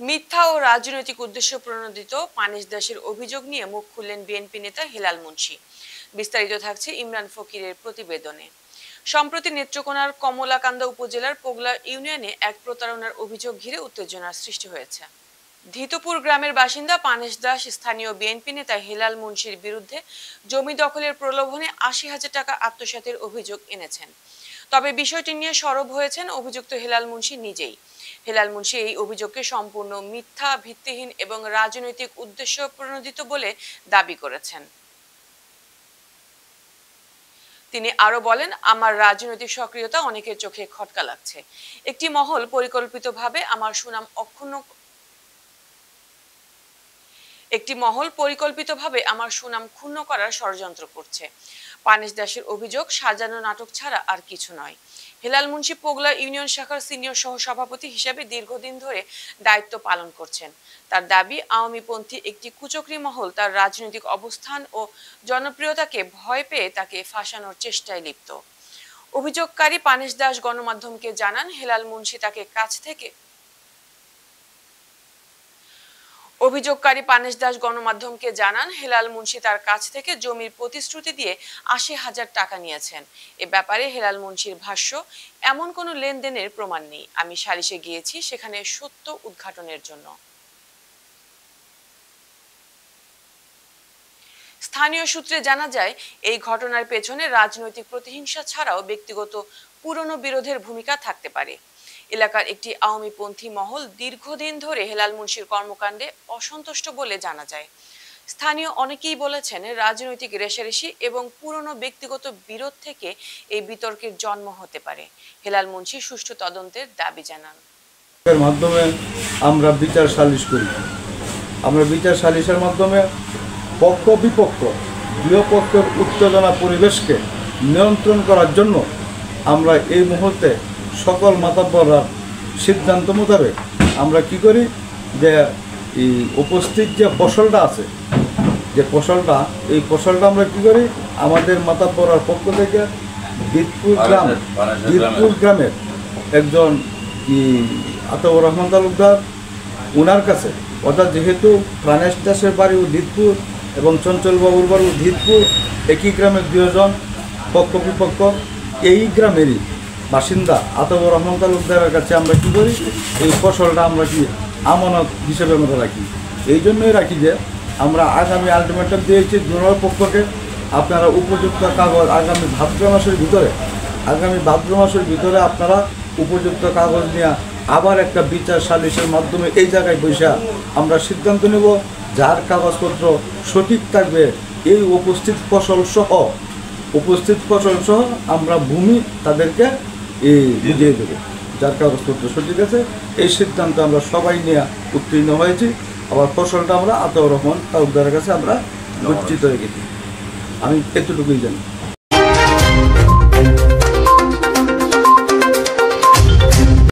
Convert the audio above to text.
মিথ্যা ও রাজনৈতিক উদ্দেশ্য প্রণোদিত পানিশ দাসের অভিযোগ নিয়ে মুখ খুললেন বিএনপি নেতা হেলাল মুন্সি। বিস্তারিত থাকছে ইমরান ফকিরের প্রতিবেদনে। সম্প্রতি নেত্রকোনার কমলাকান্দা উপজেলার পোগলা ইউনিয়নে এক প্রতারণার অভিযোগ ঘিরে উত্তেজনার সৃষ্টি হয়েছে। ধিতপুর গ্রামের বাসিন্দা পানেশ দাস স্থানীয় বিএনপি নেতা হেলাল মুন্সির বিরুদ্ধে জমি দখলের প্রলোভনে ৮০,০০০ টাকা আত্মসাতের অভিযোগ এনেছেন। তবে বিষয়টি নিয়ে সরব হয়েছেন অভিযুক্ত হেলাল মুন্সি নিজেই। হেলাল মুন্সি এই অভিযোগকে সম্পূর্ণ মিথ্যা, ভিত্তিহীন এবং রাজনৈতিক উদ্দেশ্য প্রণোদিত বলে দাবি করেছেন। তিনি আরো বলেন, আমার রাজনৈতিক সক্রিয়তা অনেকের চোখে খটকা লাগছে। একটি মহল পরিকল্পিতভাবে আমার সুনাম অক্ষুণ্ণ আমার সুনাম ক্ষুণ্ণ করার ষড়যন্ত্র করছে। পানেশ দাসের অভিযোগ সাজানো নাটক ছাড়া আর কিছু নয়। হেলাল মুন্সি পোগলা ইউনিয়ন শাখার সিনিয়র সহ সভাপতি হিসেবে দীর্ঘদিন ধরে দায়িত্ব পালন করছেন। তার দাবি, আওয়ামীপন্থী একটি কুচক্রী মহল তার রাজনৈতিক অবস্থান ও জনপ্রিয়তাকে ভয় পেয়ে তাকে ফাঁসানোর চেষ্টায় লিপ্ত। অভিযোগকারী পানেশ দাস গণমাধ্যমকে জানান, হেলাল মুন্সি তাকে কাছ থেকে হেলাল মুন্সি তার কাছ থেকে জমির প্রতিশ্রুতি দিয়ে ৮০,০০০ টাকা নিয়েছেন। এ ব্যাপারে হেলাল মুন্সির ভাষ্য, এমন কোনো লেনদেনের প্রমাণ নেই। আমি সালিশে গিয়েছি সেখানে সত্য উদ্ঘাটনের জন্য। স্থানীয় সূত্রে জানা যায়, এই ঘটনার পেছনে রাজনৈতিক প্রতিহিংসা ছাড়াও ব্যক্তিগত পুরনো বিরোধের ভূমিকা থাকতে পারে। এলাকার একটি আওয়ামীপন্থী মহল দীর্ঘদিন ধরে হেলাল মুন্সির কর্মকাণ্ডে অসন্তুষ্ট বলে জানা যায়। স্থানীয় অনেকেই বলেছেন, রাজনৈতিক রেষারেষি এবং পুরনো ব্যক্তিগত বিরোধ থেকে এই বিতর্কের জন্ম হতে পারে। হেলাল মুন্সি সুষ্ঠু তদন্তের দাবি জানান। এর মাধ্যমে আমরা বিচার সালিশ করি। আমরা বিচার সালিশের মাধ্যমে পক্ষ বিপক্ষ দুই পক্ষের উত্তেজনা পরিবেশকে নিয়ন্ত্রণ করার জন্য আমরা এই মুহূর্তে সকল মাতব্বররা সিদ্ধান্ত মোতাবেক আমরা কি করি, যে এই উপস্থিত যে ফসলটা আছে, এই ফসলটা আমরা কি করি, আমাদের মাতব্বরার পক্ষ থেকে দিতপুর গ্রামের একজন আতাউর রহমান তালুকদার ওনার কাছে, অর্থাৎ যেহেতু প্রাণেশ দাসের বাড়ি দিতপুর এবং চঞ্চলবাবুর বাড়ি দিতপুর, একই গ্রামের দুজন পক্ষ বিপক্ষ, এই গ্রামেরই বাসিন্দা আতাউর রহমান তালুকদারের কাছে আমরা কী করি, এই ফসলটা আমরা কি আমানত হিসেবে আমরা রাখি। এই জন্যই রাখি যে আমরা আগামী আলটিমেটাম দিয়েছি দুজনের পক্ষকে, আপনারা উপযুক্ত কাগজ আগামী ভাদ্র মাসের ভিতরে আপনারা উপযুক্ত কাগজ নিয়ে আবার একটা বিচার সালিশের মাধ্যমে এই জায়গায় বসে আমরা সিদ্ধান্ত নেব, যার কাগজপত্র সঠিক থাকবে এই উপস্থিত ফসল সহ আমরা ভূমি তাদেরকে বুঝিয়ে দেব, যার কাগজপত্র সঠিক আছে। এই সিদ্ধান্ত আমরা সবাই নিয়ে উত্তীর্ণ হয়েছি। আবার ফসলটা আমরা আতাউর রহমান তালুকদারের কাছে আমরা গচ্ছিত রেখেছি। আমি এতটুকুই জানি।